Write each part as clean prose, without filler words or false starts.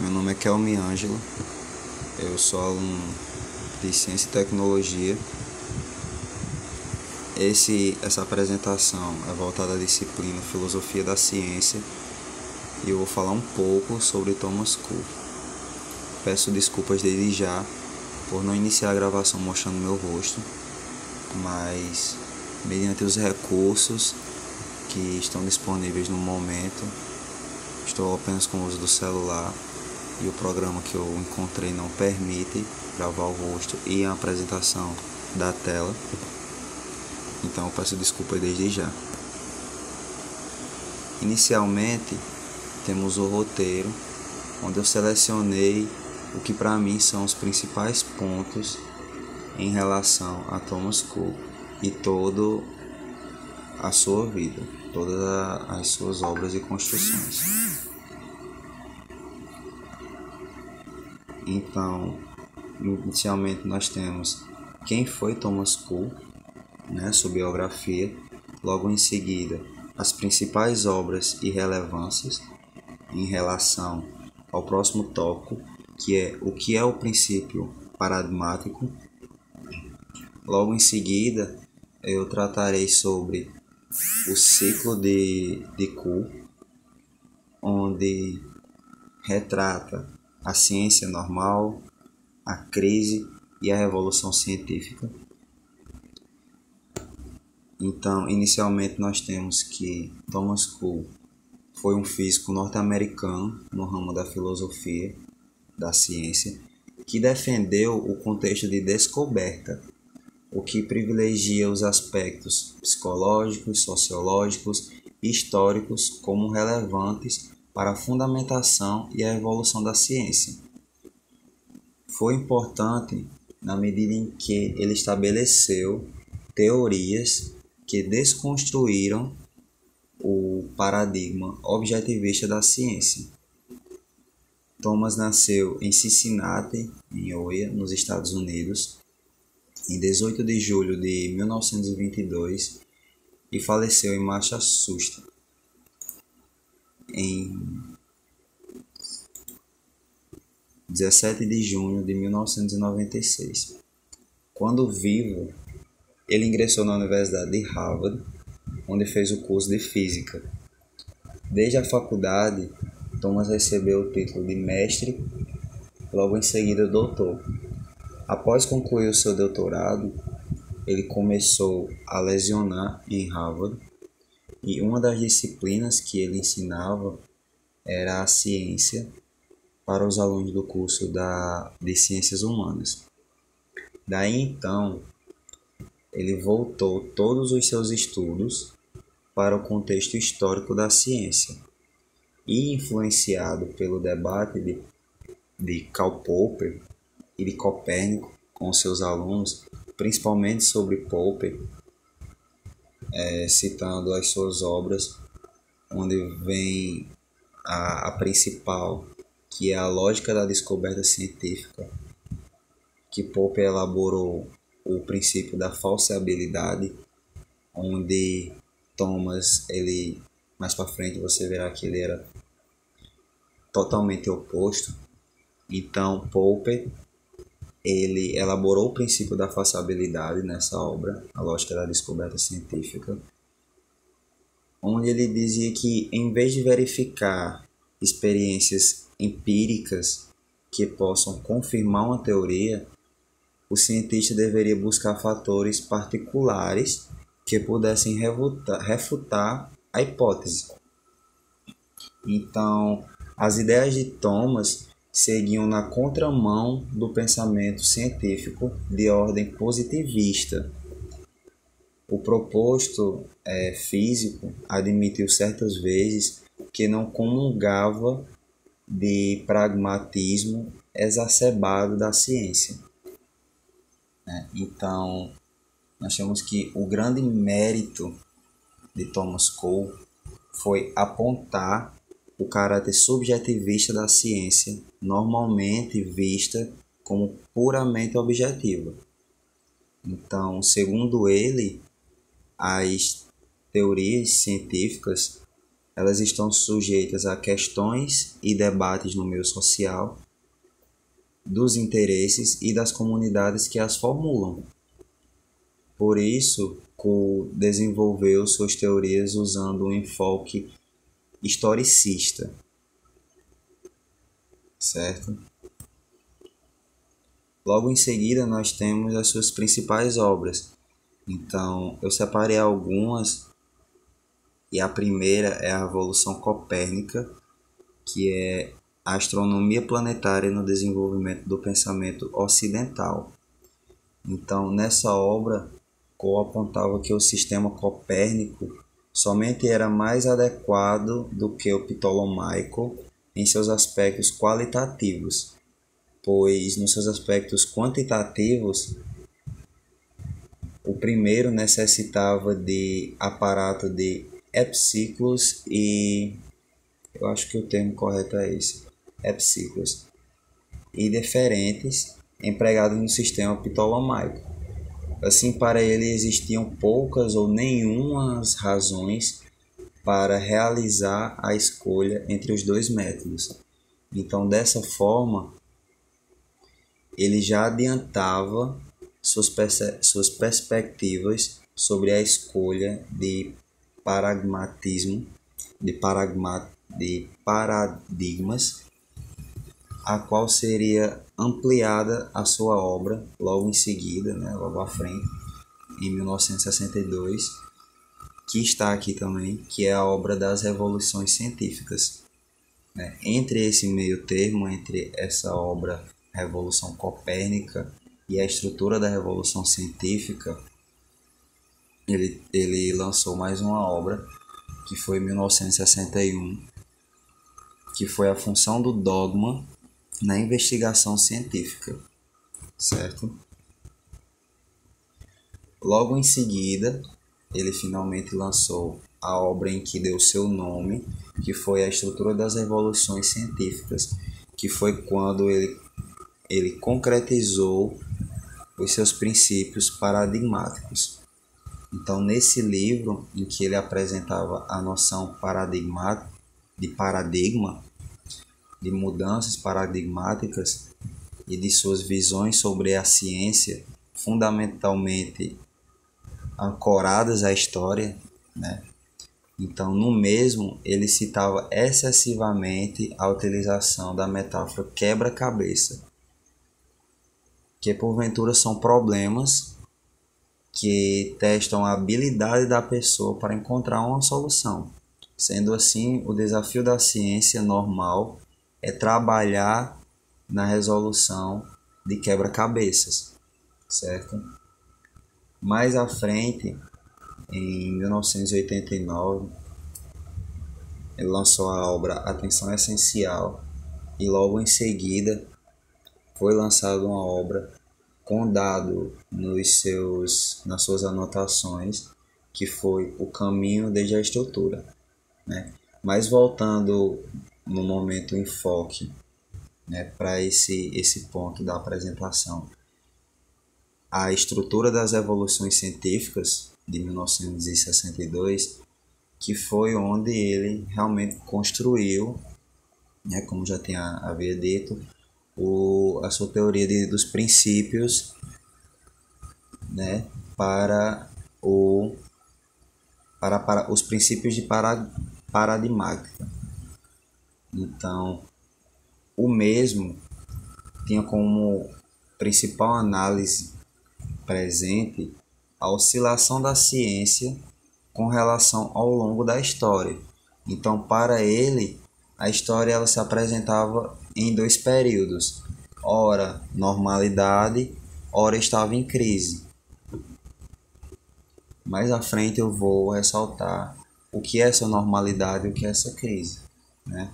Meu nome é Kelmi Ângelo, eu sou aluno de Ciência e Tecnologia. Essa apresentação é voltada à disciplina Filosofia da Ciência e eu vou falar um pouco sobre Thomas Kuhn. Peço desculpas desde já por não iniciar a gravação mostrando meu rosto, mas mediante os recursos que estão disponíveis no momento, estou apenas com o uso do celular e o programa que eu encontrei não permite gravar o rosto e a apresentação da tela, então eu peço desculpas desde já. Inicialmente temos o roteiro, onde eu selecionei o que para mim são os principais pontos em relação a Thomas Kuhn e toda a sua vida, todas as suas obras e construções. Então, inicialmente nós temos quem foi Thomas Kuhn, sua biografia. Logo em seguida, as principais obras e relevâncias em relação ao próximo tópico, que é o que é o princípio paradigmático. Logo em seguida, eu tratarei sobre o ciclo de Kuhn, onde retrata a ciência normal, a crise e a revolução científica. Então, inicialmente nós temos que Thomas Kuhn foi um físico norte-americano no ramo da filosofia, da ciência, que defendeu o contexto de descoberta, o que privilegia os aspectos psicológicos, sociológicos e históricos como relevantes para a fundamentação e a evolução da ciência. Foi importante na medida em que ele estabeleceu teorias que desconstruíram o paradigma objetivista da ciência. Thomas nasceu em Cincinnati, em Iowa, nos Estados Unidos, em 18 de julho de 1922 e faleceu em Massachusetts em 17 de junho de 1996. Quando vivo, ele ingressou na Universidade de Harvard, onde fez o curso de Física. Desde a faculdade, Thomas recebeu o título de mestre, logo em seguida doutor. Após concluir o seu doutorado, ele começou a lecionar em Harvard e uma das disciplinas que ele ensinava era a ciência para os alunos do curso de Ciências Humanas. Daí então, ele voltou todos os seus estudos para o contexto histórico da ciência e, influenciado pelo debate de Karl Popper e de Copérnico com seus alunos, principalmente sobre Popper, citando as suas obras, onde vem a principal, que é a lógica da descoberta científica, que Popper elaborou o princípio da falseabilidade, onde Thomas, mais para frente você verá que ele era totalmente oposto. Então Popper, ele elaborou o princípio da falseabilidade nessa obra, a lógica da descoberta científica, onde ele dizia que, em vez de verificar experiências empíricas que possam confirmar uma teoria, o cientista deveria buscar fatores particulares que pudessem refutar a hipótese. Então, as ideias de Thomas seguiam na contramão do pensamento científico de ordem positivista. O proposto físico admitiu certas vezes que não comungava de pragmatismo exacerbado da ciência. Então, nós temos que o grande mérito de Thomas Kuhn foi apontar o caráter subjetivista da ciência, normalmente vista como puramente objetiva. Então, segundo ele, as teorias científicas elas estão sujeitas a questões e debates no meio social, dos interesses e das comunidades que as formulam. Por isso, Cole desenvolveu suas teorias usando um enfoque historicista, certo? Logo em seguida, nós temos as suas principais obras. Então, eu separei algumas, e a primeira é a Revolução Copérnica, que é a astronomia planetária no desenvolvimento do pensamento ocidental. Então, nessa obra, Cole apontava que o sistema copérnico somente era mais adequado do que o ptolomaico em seus aspectos qualitativos, pois nos seus aspectos quantitativos, o primeiro necessitava de aparato de epiciclos e eu acho que o termo correto é esse, epiciclos, e diferentes empregados no sistema ptolomaico. Assim, para ele existiam poucas ou nenhumas razões para realizar a escolha entre os dois métodos. Então, dessa forma, ele já adiantava suas perspectivas sobre a escolha de pragmatismo, de paradigmas, a qual seria ampliada a sua obra logo em seguida, né, logo à frente, em 1962, que está aqui também, que é a obra das revoluções científicas. Entre esse meio termo, entre essa obra Revolução Copérnica e a estrutura da Revolução Científica, ele lançou mais uma obra, que foi em 1961, que foi a função do dogma na investigação científica, certo? Logo em seguida, ele finalmente lançou a obra em que deu seu nome, que foi a estrutura das revoluções científicas, que foi quando ele concretizou os seus princípios paradigmáticos. Então, nesse livro, em que ele apresentava a noção de paradigma, de mudanças paradigmáticas e de suas visões sobre a ciência, fundamentalmente ancoradas à história, né? Então, no mesmo, ele citava excessivamente a utilização da metáfora quebra-cabeça, que porventura são problemas que testam a habilidade da pessoa para encontrar uma solução. Sendo assim, o desafio da ciência normal é trabalhar na resolução de quebra-cabeças, certo? Mais à frente, em 1989, ele lançou a obra Atenção Essencial e logo em seguida foi lançada uma obra com dado nas suas anotações, que foi O Caminho desde a Estrutura, né? Mas voltando no momento enfoque, né, para esse ponto da apresentação, a estrutura das revoluções científicas de 1962, que foi onde ele realmente construiu, né, como já havia dito, a sua teoria dos princípios, né, para os princípios de paradigmática. Então, o mesmo tinha como principal análise presente a oscilação da ciência com relação ao longo da história. Então, para ele, a história ela se apresentava em dois períodos: ora normalidade, ora estava em crise. Mais à frente eu vou ressaltar o que é essa normalidade e o que é essa crise, né?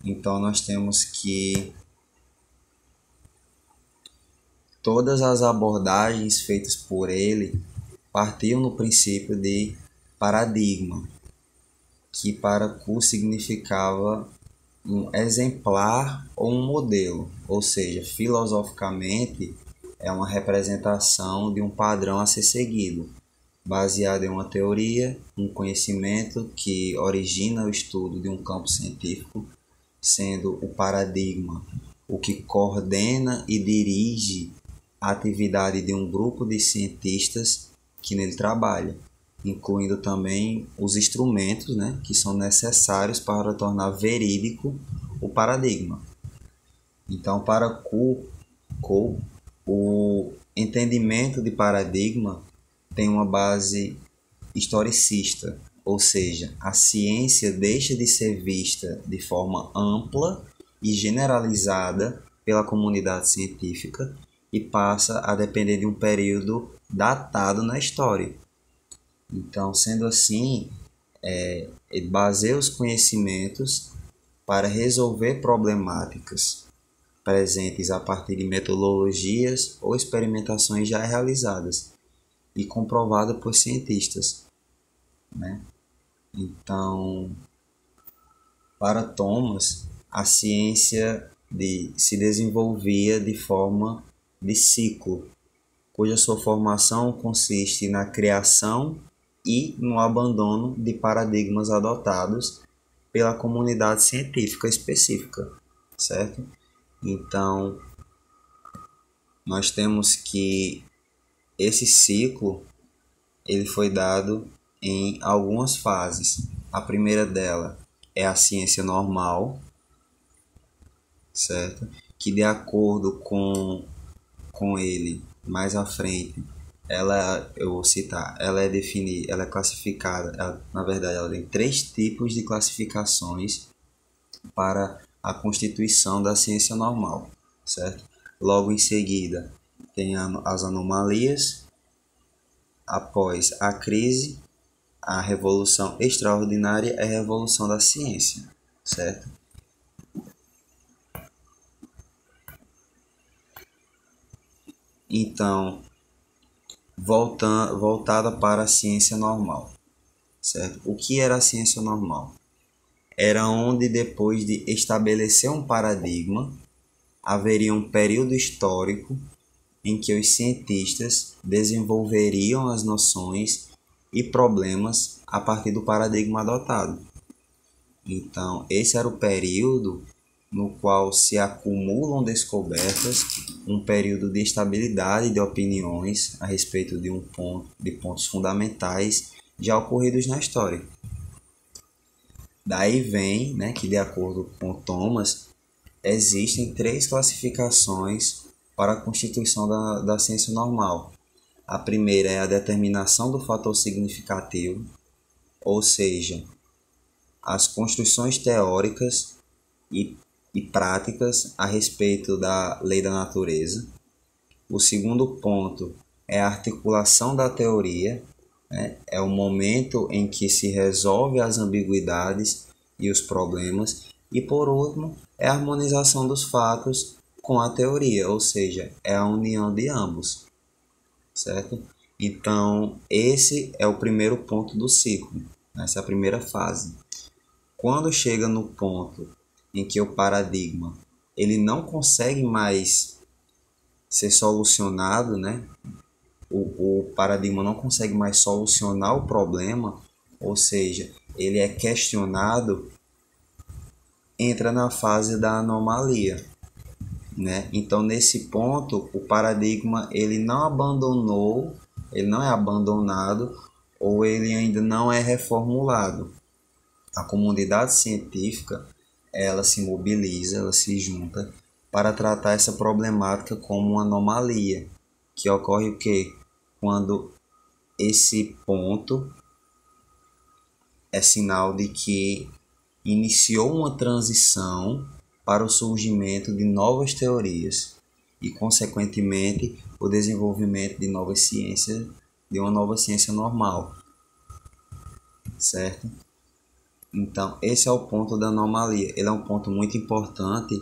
Então nós temos que todas as abordagens feitas por ele partiam no princípio de paradigma, que para Kuhn significava um exemplar ou um modelo, ou seja, filosoficamente é uma representação de um padrão a ser seguido. baseado em uma teoria, um conhecimento que origina o estudo de um campo científico, sendo o paradigma o que coordena e dirige a atividade de um grupo de cientistas que nele trabalha, incluindo também os instrumentos, né, que são necessários para tornar verídico o paradigma. Então, para Cole, o entendimento de paradigma tem uma base historicista, ou seja, a ciência deixa de ser vista de forma ampla e generalizada pela comunidade científica e passa a depender de um período datado na história. Então, sendo assim, ele baseia os conhecimentos para resolver problemáticas presentes a partir de metodologias ou experimentações já realizadas e comprovadas por cientistas, né? Então, para Thomas, a ciência se desenvolvia de forma de ciclo, cuja sua formação consiste na criação e no abandono de paradigmas adotados pela comunidade científica específica, certo? Então, nós temos que esse ciclo ele foi dado em algumas fases. A primeira dela é a ciência normal, certo? Que de acordo com ele, mais à frente, eu vou citar, ela é definida, ela é classificada, na verdade ela tem 3 tipos de classificações para a constituição da ciência normal, certo? Logo em seguida tem as anomalias, após a crise, a revolução extraordinária é a revolução da ciência, certo? Então, voltada para a ciência normal, certo? O que era a ciência normal? Era onde, depois de estabelecer um paradigma, haveria um período histórico em que os cientistas desenvolveriam as noções e problemas a partir do paradigma adotado. Então, esse era o período no qual se acumulam descobertas, um período de estabilidade de opiniões a respeito de pontos fundamentais já ocorridos na história. Daí vem, né, que de acordo com Thomas, existem 3 classificações para a constituição da ciência normal. A primeira é a determinação do fator significativo, ou seja, as construções teóricas e práticas a respeito da lei da natureza. O segundo ponto é a articulação da teoria, né? É o momento em que se resolve as ambiguidades e os problemas. E por último, é a harmonização dos fatos com a teoria, ou seja, é a união de ambos, certo? Então, esse é o primeiro ponto do ciclo, essa é a primeira fase. Quando chega no ponto em que o paradigma ele não consegue mais ser solucionado, né? O paradigma não consegue mais solucionar o problema, ou seja, ele é questionado, entra na fase da anomalia, né? Então, nesse ponto, o paradigma ele não abandonou, ele não é abandonado ou ele ainda não é reformulado. A comunidade científica ela se mobiliza, ela se junta para tratar essa problemática como uma anomalia, que ocorre o quê? Quando esse ponto é sinal de que iniciou uma transição para o surgimento de novas teorias e, consequentemente, o desenvolvimento de novas ciências, de uma nova ciência normal, certo? Então, esse é o ponto da anomalia. Ele é um ponto muito importante,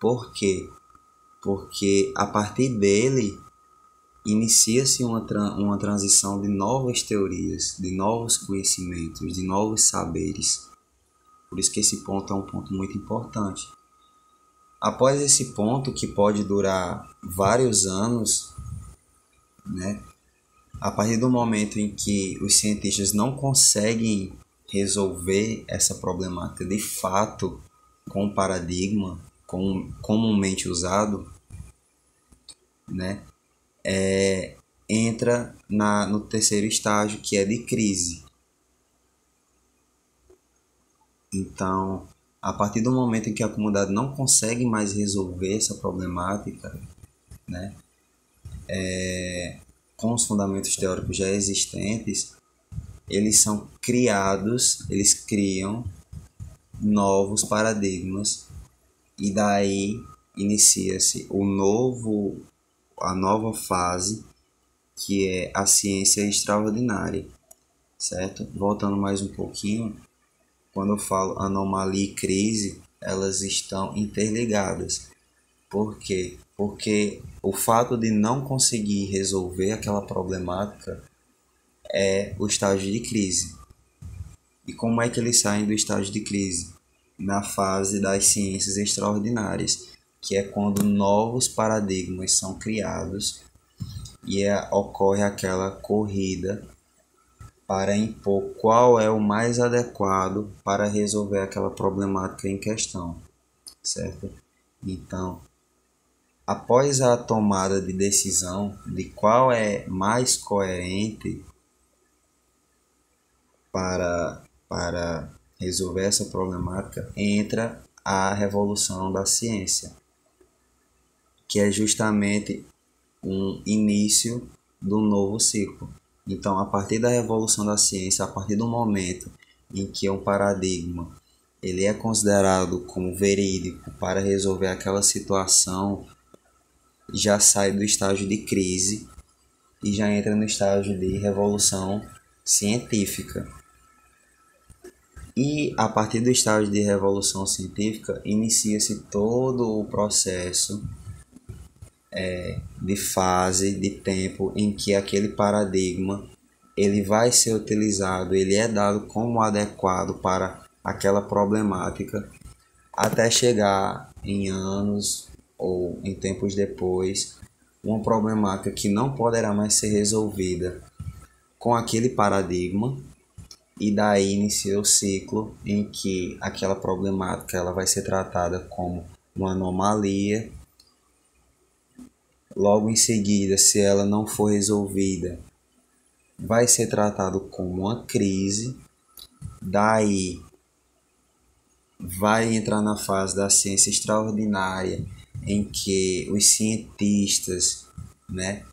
por quê? Porque a partir dele inicia-se uma transição de novas teorias, de novos conhecimentos, de novos saberes. Por isso que esse ponto é um ponto muito importante. Após esse ponto, que pode durar vários anos, né, A partir do momento em que os cientistas não conseguem resolver essa problemática de fato com o paradigma comumente usado, né, entra no terceiro estágio, que é de crise. Então, a partir do momento em que a comunidade não consegue mais resolver essa problemática, né, com os fundamentos teóricos já existentes, eles criam novos paradigmas e daí inicia-se a nova fase, que é a ciência extraordinária, certo? Voltando mais um pouquinho, quando eu falo anomalia e crise, elas estão interligadas. Por quê? Porque o fato de não conseguir resolver aquela problemática é o estágio de crise. E como é que eles saem do estágio de crise? Na fase das ciências extraordinárias, que é quando novos paradigmas são criados e ocorre aquela corrida para impor qual é o mais adequado para resolver aquela problemática em questão, certo? Então, após a tomada de decisão de qual é mais coerente para resolver essa problemática, entra a revolução da ciência, que é justamente um início do novo ciclo. Então, a partir da revolução da ciência, a partir do momento em que um paradigma ele é considerado como verídico para resolver aquela situação, já sai do estágio de crise e já entra no estágio de revolução científica. E a partir do estágio de revolução científica, inicia-se todo o processo de fase, de tempo em que aquele paradigma ele vai ser utilizado, ele é dado como adequado para aquela problemática, até chegar em anos ou em tempos depois, uma problemática que não poderá mais ser resolvida com aquele paradigma, e daí inicia o ciclo em que aquela problemática ela vai ser tratada como uma anomalia. Logo em seguida, se ela não for resolvida, vai ser tratado como uma crise. Daí vai entrar na fase da ciência extraordinária, em que os cientistas, né,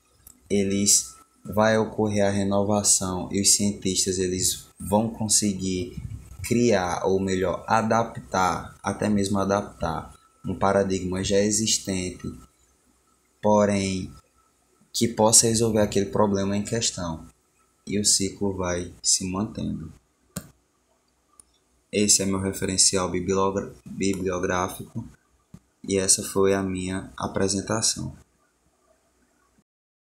eles vai ocorrer a renovação e os cientistas eles vão conseguir criar, ou melhor, adaptar, até mesmo adaptar um paradigma já existente, porém que possa resolver aquele problema em questão. E o ciclo vai se mantendo. Esse é meu referencial bibliográfico e essa foi a minha apresentação.